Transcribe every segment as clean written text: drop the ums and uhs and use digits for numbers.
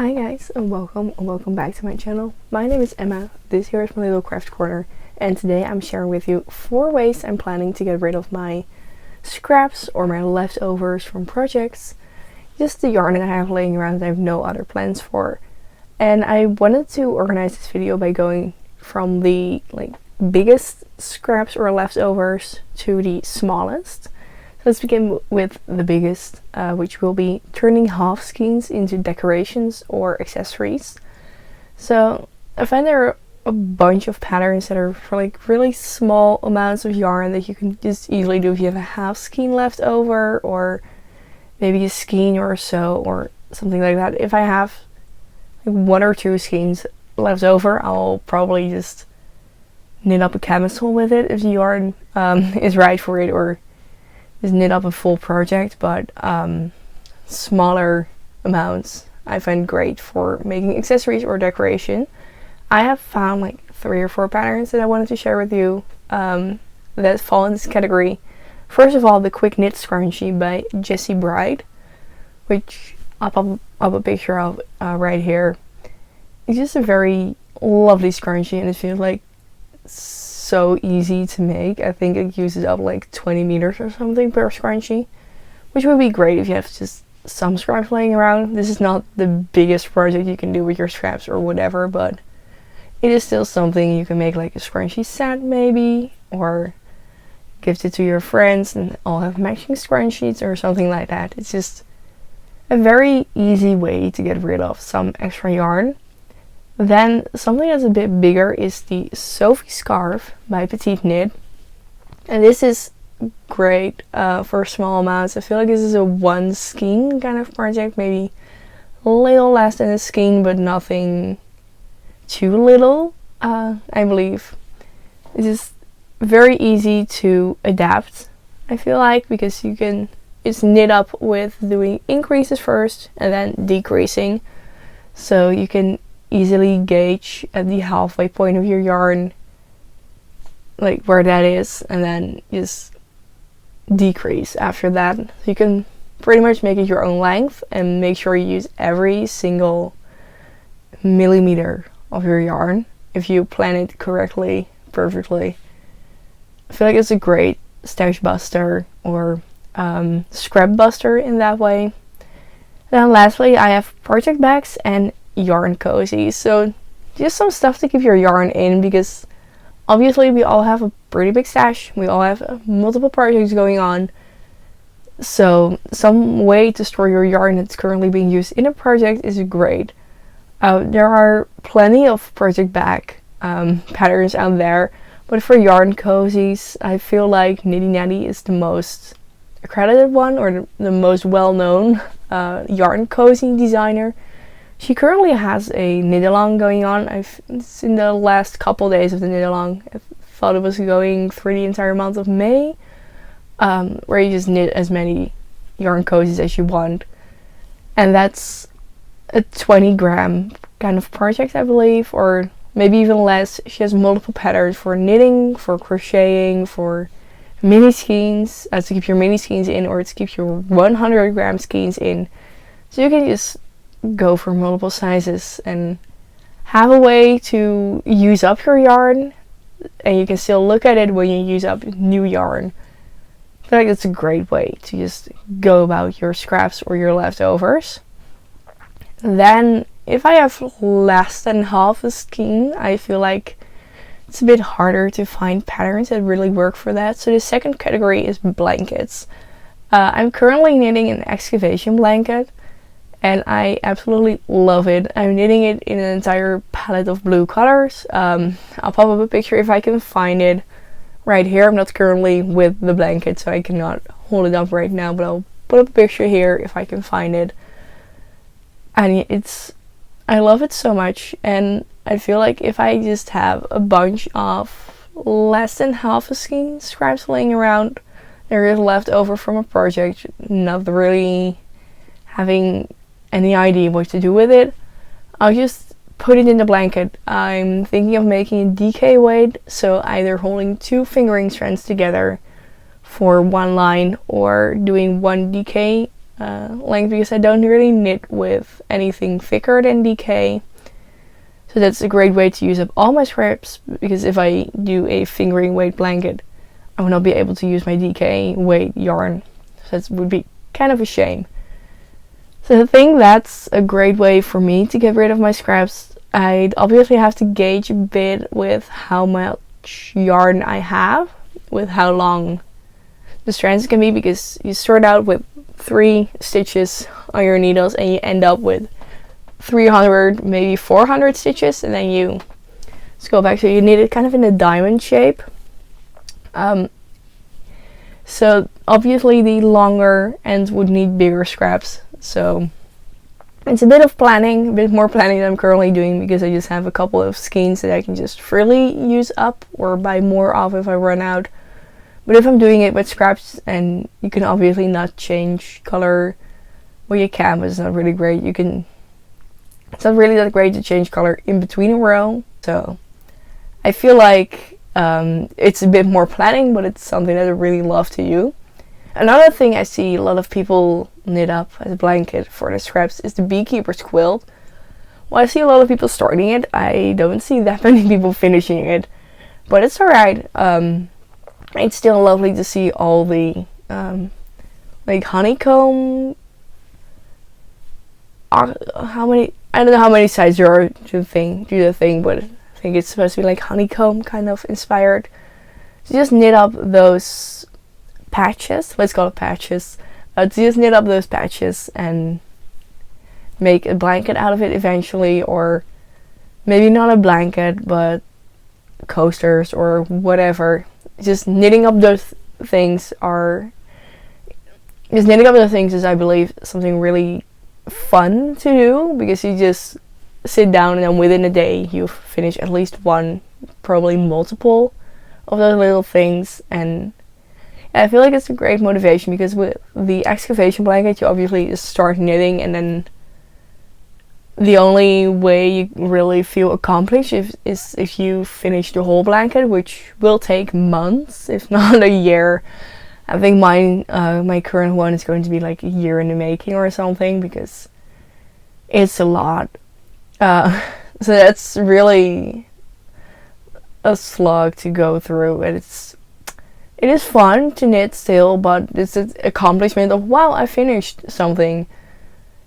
Hi guys, and welcome back to my channel. My name is Emma, this here is my little craft corner, and today I'm sharing with you 4 ways I'm planning to get rid of my scraps or my leftovers from projects. Just the yarn that I have laying around that I have no other plans for. And I wanted to organize this video by going from the biggest scraps or leftovers to the smallest. Let's begin with the biggest, which will be turning half skeins into decorations or accessories. So I find there are a bunch of patterns that are for really small amounts of yarn that you can just easily do if you have a half skein left over, or maybe a skein or so, or something like that. If I have 1 or 2 skeins left over, I'll probably just knit up a camisole with it if the yarn is right for it, or just knit up a full project. But smaller amounts I find great for making accessories or decoration. I have found 3 or 4 patterns that I wanted to share with you that fall in this category. First of all, the quick knit scrunchie by Jessie Bride, which I'll pop up a picture of right here. It's just a very lovely scrunchie, and it feels so easy to make. I think it uses up 20 meters or something per scrunchie, which would be great if you have just some scraps laying around. This is not the biggest project you can do with your scraps or whatever, but it is still something you can make, like a scrunchie set maybe, or gift it to your friends and all have matching scrunchies or something like that. It's just a very easy way to get rid of some extra yarn. Then something that's a bit bigger is the Sophie scarf by Petite Knit, and this is great for small amounts. I feel like this is a 1 skein kind of project, maybe a little less than a skein, but nothing too little. I believe it is very easy to adapt, I feel like, because you can just knit up with doing increases first and then decreasing, so you can easily gauge at the halfway point of your yarn where that is, and then just decrease after that. So you can pretty much make it your own length and make sure you use every single millimeter of your yarn if you plan it correctly, perfectly. I feel like it's a great stash buster or scrap buster in that way. Then lastly, I have project bags and yarn cozies. So just some stuff to keep your yarn in, because obviously we all have a pretty big stash. We all have multiple projects going on. So some way to store your yarn that's currently being used in a project is great. There are plenty of project bag patterns out there, but for yarn cozies, I feel like Nitty Natty is the most accredited one, or the most well-known yarn cozy designer. She currently has a knit-along going on. It's in the last couple days of the knit-along. I thought it was going through the entire month of May, where you just knit as many yarn cozies as you want. And that's a 20-gram kind of project, I believe, or maybe even less. She has multiple patterns for knitting, for crocheting, for mini skeins, to keep your mini skeins in, or to keep your 100-gram skeins in. So you can just go for multiple sizes and have a way to use up your yarn, and you can still look at it when you use up new yarn. I feel like it's a great way to just go about your scraps or your leftovers. Then if I have less than half a skein, I feel like it's a bit harder to find patterns that really work for that. So the second category is blankets. I'm currently knitting an excavation blanket, and I absolutely love it. I'm knitting it in an entire palette of blue colors. I'll pop up a picture if I can find it right here. I'm not currently with the blanket, so I cannot hold it up right now, but I'll put up a picture here if I can find it. And I love it so much, and I feel like if I just have a bunch of less than half a skein scraps laying around, there is left over from a project, not really having any idea what to do with it, I'll just put it in the blanket. I'm thinking of making a DK weight, so either holding 2 fingering strands together for 1 line, or doing 1 DK length because I don't really knit with anything thicker than DK. So that's a great way to use up all my scraps, because if I do a fingering weight blanket, I will not be able to use my DK weight yarn. So that would be kind of a shame. So I think that's a great way for me to get rid of my scraps. I'd obviously have to gauge a bit with how much yarn I have, with how long the strands can be, because you start out with 3 stitches on your needles and you end up with 300, maybe 400 stitches, and then you just go back. So you knit it kind of in a diamond shape. So obviously the longer ends would need bigger scraps. So it's a bit of planning, a bit more planning than I'm currently doing, because I just have a couple of skeins that I can just freely use up or buy more of if I run out. But if I'm doing it with scraps, and you can obviously not change color, well you can, but it's not really great. It's not really that great to change color in between a row. So I feel like it's a bit more planning, but it's something that I really love to do. Another thing I see a lot of people knit up as a blanket for the scraps is the beekeeper's quilt. Well, I see a lot of people starting it. I don't see that many people finishing it, but it's alright. It's still lovely to see all the like honeycomb. How many? I don't know how many sides there are to the thing, but I think it's supposed to be like honeycomb kind of inspired. So just knit up those patches. Let's call it patches. To just knit up those patches and make a blanket out of it eventually, or maybe not a blanket, but coasters or whatever. Just knitting up those things is, I believe, something really fun to do, because you just sit down and then within a day you finish at least one, probably multiple of those little things. And I feel like it's a great motivation, because with the excavation blanket you obviously just start knitting, and then the only way you really feel accomplished is if you finish the whole blanket, which will take months, if not a year. I think my current one is going to be like a year in the making or something, because it's a lot. So that's really a slog to go through, and it is fun to knit still, but it's an accomplishment of, wow, I finished something,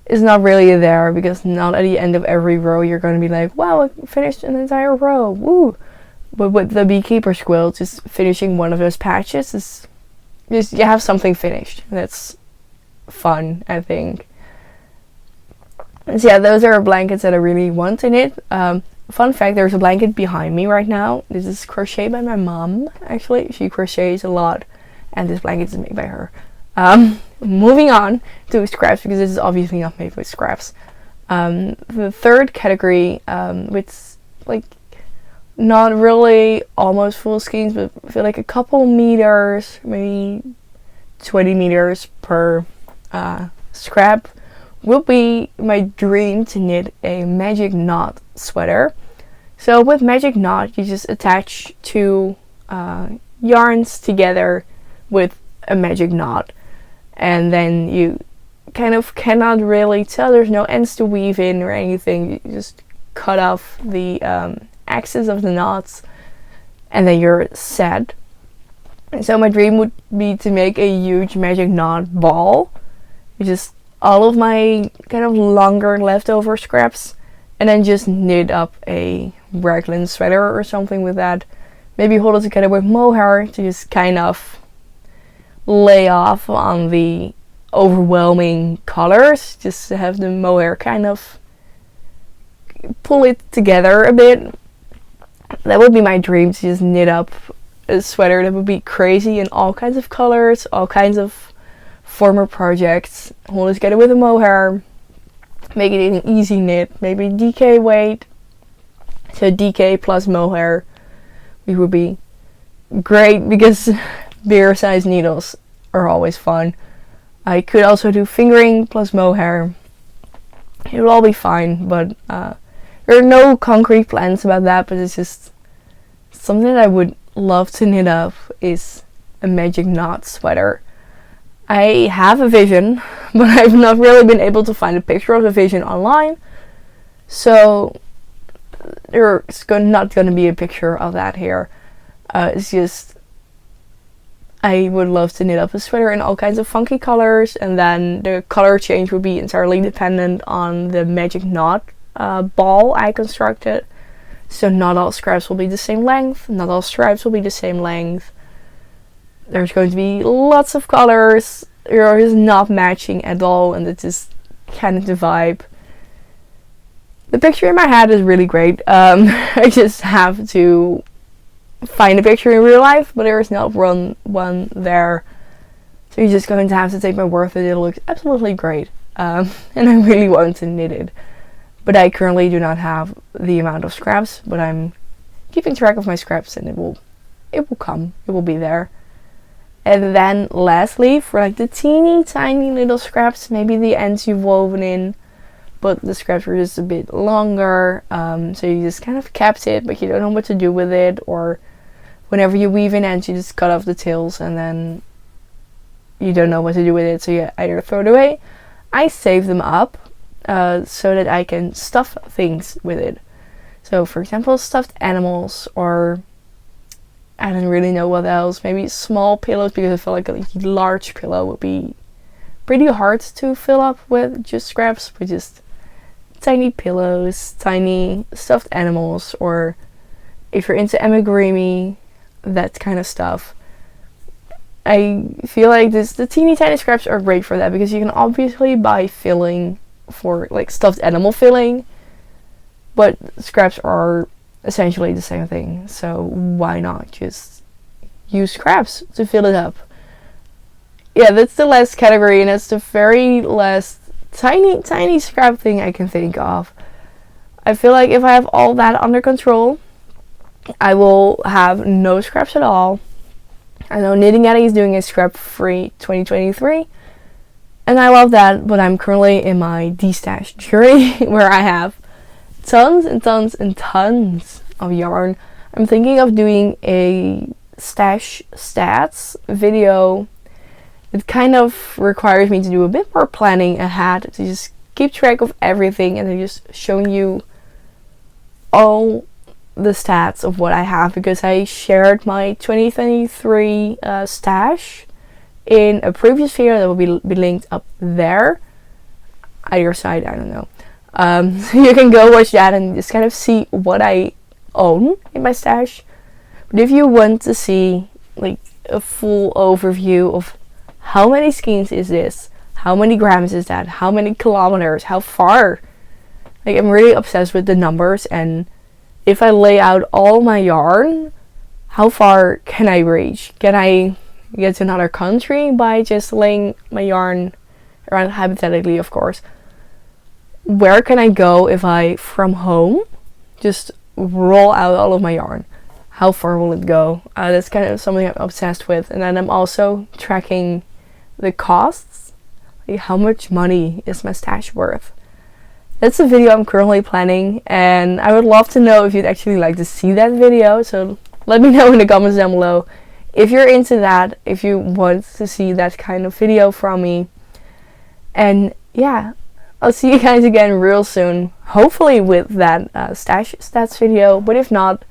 is not really there, because not at the end of every row you're going to be like, wow, I finished an entire row, woo. But with the beekeeper's quilt, just finishing one of those patches is just, you have something finished. That's fun, I think. And so yeah, those are blankets that I really want to knit. Fun fact, there's a blanket behind me right now. This is crocheted by my mom, actually. She crochets a lot, and this blanket is made by her. Moving on to scraps, because this is obviously not made with scraps. The third category, with like not really almost full skeins, but I feel like a couple meters, maybe 20 meters per scrap, would be my dream to knit a magic knot sweater. So with magic knot, you just attach 2 yarns together with a magic knot, and then you kind of cannot really tell, there's no ends to weave in or anything. You just cut off the axis of the knots, and then you're set. And so my dream would be to make a huge magic knot ball, just all of my kind of longer leftover scraps, and then just knit up a raglan sweater or something with that. Maybe hold it together with mohair to just kind of lay off on the overwhelming colors, just to have the mohair kind of pull it together a bit. That would be my dream, to just knit up a sweater that would be crazy in all kinds of colors, all kinds of former projects. Hold it together with a mohair, make it an easy knit, maybe DK weight, so DK plus mohair. It would be great, because bigger size needles are always fun. I could also do fingering plus mohair. It will all be fine, but there are no concrete plans about that, but it's just something that I would love to knit up, is a magic knot sweater. I have a vision, but I've not really been able to find a picture of the vision online. So there's not going to be a picture of that here. It's just, I would love to knit up a sweater in all kinds of funky colors, and then the color change would be entirely dependent on the magic knot ball I constructed. So not all scraps will be the same length, not all stripes will be the same length. There's going to be lots of colors. They're just not matching at all, and it's just kind of the vibe. The picture in my head is really great. I just have to find a picture in real life, but there is not one there. So you're just going to have to take my word that it looks absolutely great. And I really want to knit it. But I currently do not have the amount of scraps, but I'm keeping track of my scraps, and it will come. It will be there. And then lastly, for like the teeny tiny little scraps, maybe the ends you've woven in, but the scraps were just a bit longer, so you just kind of kept it, but you don't know what to do with it, or whenever you weave in ends, you just cut off the tails, and then you don't know what to do with it, so you either throw it away. I save them up, so that I can stuff things with it. So for example, stuffed animals, or I don't really know what else. Maybe small pillows, because I feel like a large pillow would be pretty hard to fill up with just scraps, but just tiny pillows, tiny stuffed animals, or if you're into amigurumi, that kind of stuff. I feel like the teeny tiny scraps are great for that, because you can obviously buy filling for like stuffed animal filling, but scraps are essentially the same thing, so why not just use scraps to fill it up? Yeah, that's the last category, and that's the very last tiny scrap thing I can think of. I feel like if I have all that under control, I will have no scraps at all. I know Knitting Addy is doing a scrap-free 2023, and I love that, but I'm currently in my de-stash journey where I have tons and tons and tons of yarn. I'm thinking of doing a stash stats video. It kind of requires me to do a bit more planning ahead, to just keep track of everything, and then just showing you all the stats of what I have, because I shared my 2023 stash in a previous video that will be linked up there, either side, I don't know. So you can go watch that and just kind of see what I own in my stash. But if you want to see like a full overview of how many skeins is this, how many grams is that, how many kilometers, how far, like I'm really obsessed with the numbers, and if I lay out all my yarn, how far can I reach? Can I get to another country by just laying my yarn around, hypothetically of course? Where can I go if I, from home, just roll out all of my yarn? How far will it go? That's kind of something I'm obsessed with. And then I'm also tracking the costs. Like, how much money is my stash worth? That's a video I'm currently planning, and I would love to know if you'd actually like to see that video. So let me know in the comments down below if you're into that, if you want to see that kind of video from me. And yeah, I'll see you guys again real soon, hopefully with that stash stats video, but if not,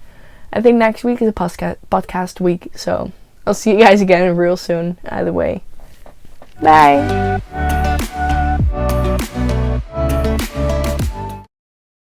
I think next week is a podcast week, so I'll see you guys again real soon, either way. Bye!